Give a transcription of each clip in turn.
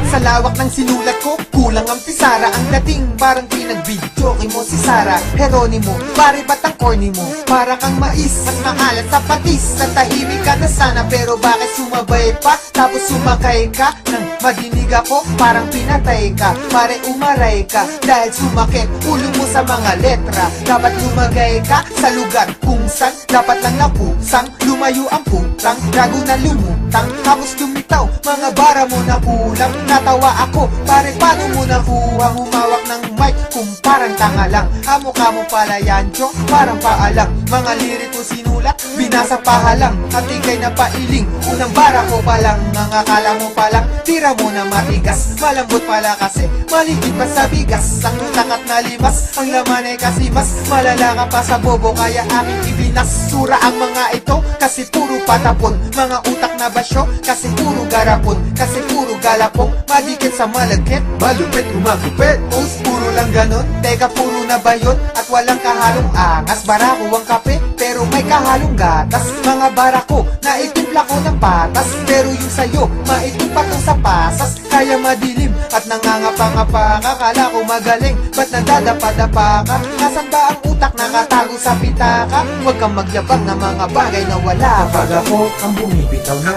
Sa lawak ng sinulat ko, kulang ang pisara. Ang dating parang pinag-videoke mo si Sara Heronimo, pare ba't ang corny mo? Para kang mais, mas maalat sa patis. Sa tahimik ka na sana, pero bakit sumabay pa? Tapos sumakay ka, nang madinig ako, parang pinatay ka. Pare umaray ka, dahil sumakit ulo mo sa mga letra. Dapat lumagay ka sa lugar kung saan dapat lang napusang. Lumayo ang putang, gago na lumutang. Tapos lumitaw, mga bara mo na kulang. Natawa ako, pare paano mo nakuha? Humawak ng mic kung parang tanga lang. Kamukha mo pala yan, Chong, parang paalang. Mga liriko sinulat, binasa pahalang. Katigay na pailing, unang bara ko palang. Ang akala mo palang, tira mo na matigas. Malambot pala kasi, maligid pa sa bigas. Ang utak at nalimas, ang laman ay kasi mas malala ka pa sa bobo, kaya aking ibinasura ang mga ito. Kasi puro patapon, mga utak na basyo. Kasi puro garapon, kasi puro galapong. Madikit sa malagkit, malupit kumagupit. Post puro lang ganon, teka puro na ba yun? At walang kahalong angas, barako ang kape, pero may kahalong gatas. Mga barako, naitimpla ko ng patas, pero yung sayo, maitim pa to sa pasas. Kaya madilim at nangangapa-ngapa ka. Kala ko magaling, ba't nadadapa-dapa ka? Nasaan ba ang utak nakatago sa pitaka? Huwag kang magyabang na mga bagay na wala. Kapag ako ang bumibitaw na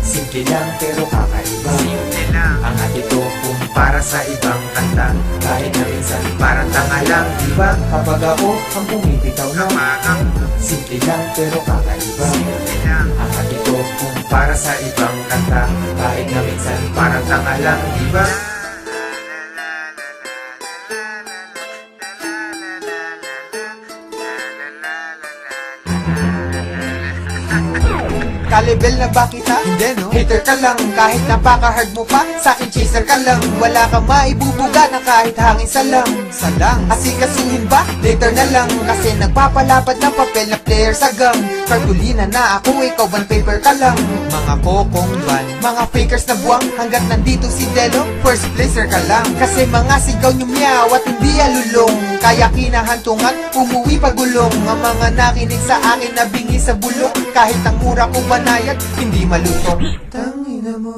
simple lang pero kakaiba. Simple lang ang atito kung para sa ibang kanta. Kahit na minsan parang tanga lang, diba? Kapag ako ang bumibitaw na simple lang pero kakaiba. Simple lang ang atito kung para sa ibang kanta. Kahit na minsan parang tanga lang, diba? Kalibel na ba kita? Hindi no? Hater ka lang, kahit napaka-hard mo pa. Sa'kin chaser ka lang, wala kang maibubuga na kahit hangin salang. Salang, asikasuhin ba? Later na lang, kasi nagpapalapad ng papel na player sa gang. Kartulina na ako, ikaw ban paper ka lang. Mga kokong ban, mga fakers na buwang. Hanggat nandito si Delo, first placer ka lang. Kasi mga sigaw nyo meow at hindi alulong. Kaya kinahantungan, umuwi pagulong. Ang mga nakinig sa akin na bingi sa bulong. Kahit ang mura ko banayad, hindi malutong. Tangina mo.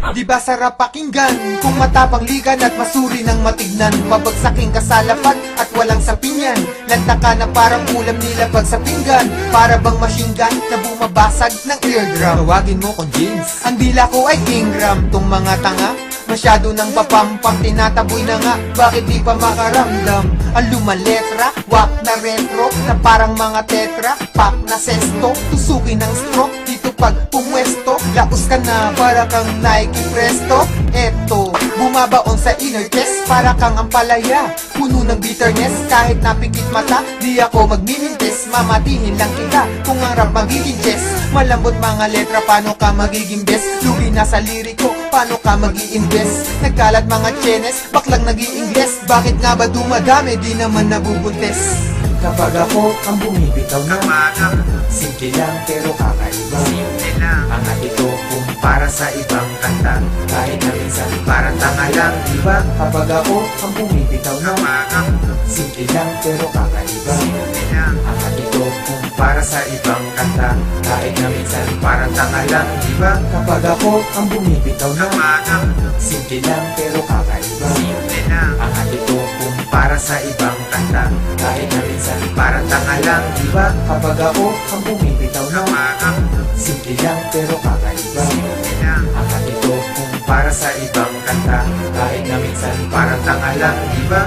Di ba sarap pakinggan kung matapang ligan at masuri ng matignan? Pabagsaking ka sa lapag at walang sapinyan. Lanta ka na parang ulam nilabag sa pinggan. Para bang machine gun na bumabasag ng eardrum. Tawagin mo kong James, ang dila ko ay Ingram. Tong mga tanga, masyado nang papampang, tinataboy na nga, bakit di pa makaramdam? Ang lumaletra, wak na retro, na parang mga tetra, pak na sesto, tusukin ng stroke, dito pag pumwesto, laos ka na para kang Nike Presto. Eto, bumabaon sa inner chest, para kang ampalaya, puno ng bitterness, kahit napikit mata, di ako magmimintes, mamatihin lang kita, kung ang rap magiging chess. Malambot mga letra, paano ka magiging best? Lugi na sa liriko, paano ka mag-i-invest? Nagkalat mga chenes, baklang nag-i-ingles. Bakit nga ba dumadami, di naman nabubuntes? Kapag ako ang bumibitaw na simple lang pero kakaiba. Simple lang ang atito kung para sa ibang kanta. Kahit na minsan parang tanga lang, diba? Kapag ako ang bumibitaw na simple lang pero kakaiba. Simple lang ang atito kung para sa ibang kanta. Kahit na minsan parang tanga lang, diba? Kapag ako ang bumibitaw na simple lang pero kakaiba. Simple lang ang atito kung para sa ibang kanta. Kahit na minsan parang tanga lang, diba? Kapag ako ang bumibitaw na simple lang pero kakaiba. Simple lang ang atito kung para sa ibang kanta. Kahit na minsan parang tanga lang, diba?